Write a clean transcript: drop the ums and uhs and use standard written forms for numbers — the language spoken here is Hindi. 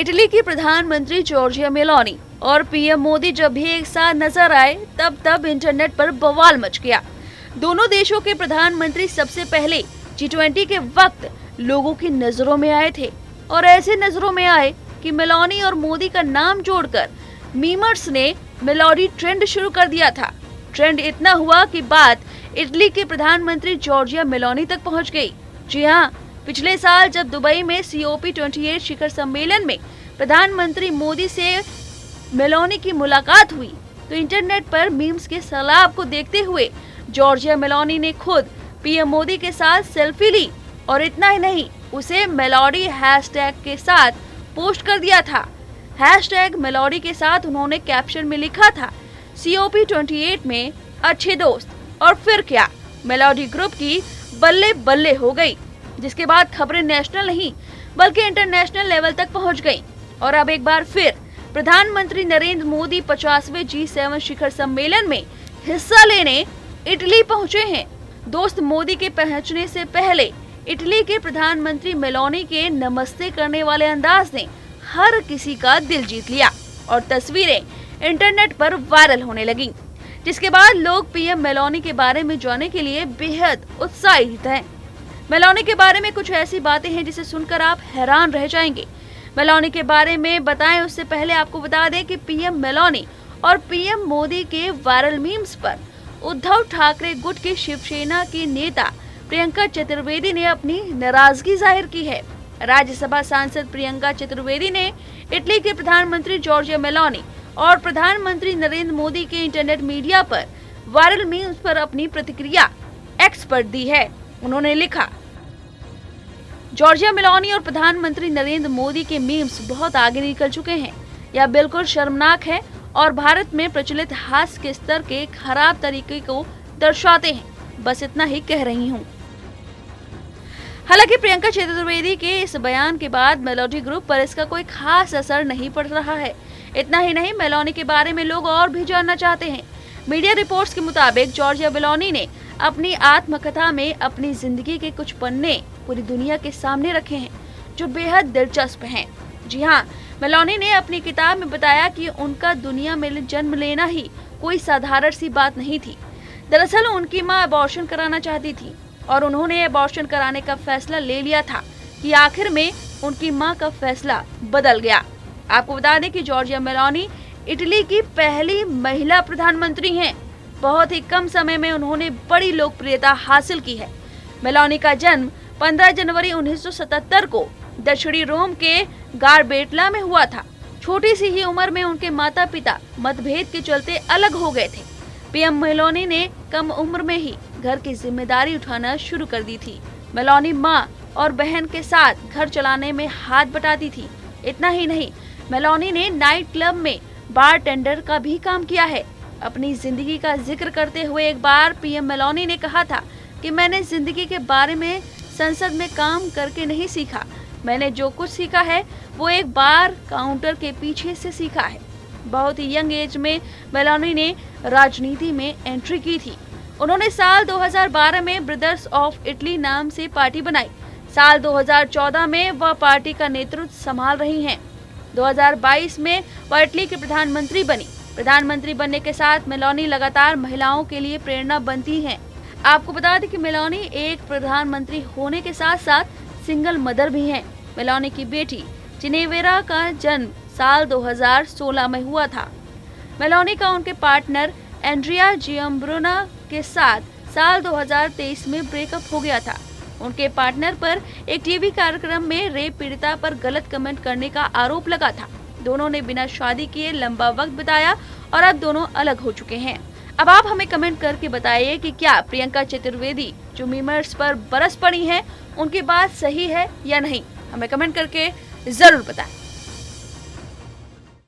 इटली की प्रधानमंत्री जॉर्जिया मेलोनी और पीएम मोदी जब भी एक साथ नजर आए तब इंटरनेट पर बवाल मच गया। दोनों देशों के प्रधानमंत्री सबसे पहले G20 के वक्त लोगों की नजरों में आए थे और ऐसे नजरों में आए कि मेलोनी और मोदी का नाम जोड़कर मीमर्स ने मेलोडी ट्रेंड शुरू कर दिया था। ट्रेंड इतना हुआ कि बात इटली के प्रधानमंत्री जॉर्जिया मेलोनी तक पहुंच गई। जी हाँ, पिछले साल जब दुबई में COP28 शिखर सम्मेलन में प्रधानमंत्री मोदी से मेलोनी की मुलाकात हुई तो इंटरनेट पर मीम्स के सैलाब को देखते हुए जॉर्जिया मेलोनी ने खुद पीएम मोदी के साथ सेल्फी ली और इतना ही नहीं, उसे मेलोडी हैशटैग के साथ पोस्ट कर दिया था। हैशटैग मेलोडी के साथ उन्होंने कैप्शन में लिखा था, COP28 में अच्छे दोस्त। और फिर क्या, मेलोडी ग्रुप की बल्ले बल्ले हो गई, जिसके बाद खबरें नेशनल नहीं बल्कि इंटरनेशनल लेवल तक पहुंच गईं। और अब एक बार फिर प्रधानमंत्री नरेंद्र मोदी 50वें G7 शिखर सम्मेलन में हिस्सा लेने इटली पहुंचे हैं। दोस्त मोदी के पहुंचने से पहले इटली के प्रधानमंत्री मेलोनी के नमस्ते करने वाले अंदाज ने हर किसी का दिल जीत लिया और तस्वीरें इंटरनेट पर वायरल होने लगीं, जिसके बाद लोग पीएम मेलोनी के बारे में जानने के लिए बेहद उत्साहित हैं। मेलोनी के बारे में कुछ ऐसी बातें हैं जिसे सुनकर आप हैरान रह जाएंगे। मेलोनी के बारे में बताएं उससे पहले आपको बता दें कि पीएम मेलोनी और पीएम मोदी के वायरल मीम्स पर उद्धव ठाकरे गुट की शिवसेना की नेता प्रियंका चतुर्वेदी ने अपनी नाराजगी जाहिर की है। राज्यसभा सांसद प्रियंका चतुर्वेदी ने इटली के प्रधानमंत्री जॉर्जिया मेलोनी और प्रधानमंत्री नरेंद्र मोदी के इंटरनेट मीडिया पर वायरल मीम्स पर अपनी प्रतिक्रिया एक्स पर दी है। उन्होंने लिखा, जॉर्जिया मेलोनी और प्रधानमंत्री नरेंद्र मोदी के मीम्स बहुत आगे निकल चुके हैं। यह बिल्कुल शर्मनाक है और भारत में प्रचलित हास्य के स्तर के खराब तरीके को दर्शाते हैं। बस इतना ही कह रही हूँ। हालांकि प्रियंका चतुर्वेदी के इस बयान के बाद मेलोडी ग्रुप पर इसका कोई खास असर नहीं पड़ रहा है। इतना ही नहीं, मेलोनी के बारे में लोग और भी जानना चाहते हैं। मीडिया रिपोर्ट्स के मुताबिक जॉर्जिया मेलोनी ने अपनी आत्मकथा में अपनी जिंदगी के कुछ पन्ने पूरी दुनिया के सामने रखे हैं जो बेहद दिलचस्प हैं। जी हाँ, मेलोनी ने अपनी किताब में बताया कि उनका दुनिया में जन्म लेना ही कोई साधारण सी बात नहीं थी। दरअसल उनकी मां अबॉर्शन कराना चाहती थी और उन्होंने अबॉर्शन कराने का फैसला ले लिया था कि आखिर में उनकी मां का फैसला बदल गया। आपको बता दें कि जॉर्जिया मेलोनी इटली की पहली महिला प्रधानमंत्री हैं। बहुत ही कम समय में उन्होंने बड़ी लोकप्रियता हासिल की है। मेलोनी का जन्म 15 जनवरी 1977 को दक्षिणी रोम के गारबेटला में हुआ था। छोटी सी ही उम्र में उनके माता पिता मतभेद के चलते अलग हो गए थे। पीएम मेलोनी ने कम उम्र में ही घर की जिम्मेदारी उठाना शुरू कर दी थी। मेलोनी माँ और बहन के साथ घर चलाने में हाथ बटाती थी। इतना ही नहीं, मेलोनी ने नाइट क्लब में बारटेंडर का भी काम किया है। अपनी जिंदगी का जिक्र करते हुए एक बार पीएम मेलोनी ने कहा था कि मैंने जिंदगी के बारे में संसद में काम करके नहीं सीखा। मैंने जो कुछ सीखा है वो एक बार काउंटर के पीछे से सीखा है। बहुत ही यंग एज में मेलोनी ने राजनीति में एंट्री की थी। उन्होंने साल 2012 में ब्रदर्स ऑफ इटली नाम से पार्टी बनाई। साल 2014 में वह पार्टी का नेतृत्व संभाल रही हैं। 2022 में वह इटली की प्रधानमंत्री बनी। प्रधानमंत्री बनने के साथ मेलोनी लगातार महिलाओं के लिए प्रेरणा बनती हैं। आपको बता दें कि मेलोनी एक प्रधानमंत्री होने के साथ साथ सिंगल मदर भी हैं। मेलोनी की बेटी जिनेवेरा का जन्म साल 2016 में हुआ था। मेलोनी का उनके पार्टनर एंड्रिया जिम्ब्रोना के साथ साल 2023 में ब्रेकअप हो गया था। उनके पार्टनर पर एक टीवी कार्यक्रम में रेप पीड़िता पर गलत कमेंट करने का आरोप लगा था। दोनों ने बिना शादी किए लंबा वक्त बिताया और अब दोनों अलग हो चुके हैं। अब आप हमें कमेंट करके बताइए कि क्या प्रियंका चतुर्वेदी जो मीमर्स पर बरस पड़ी हैं, उनकी बात सही है या नहीं। हमें कमेंट करके जरूर बताएं।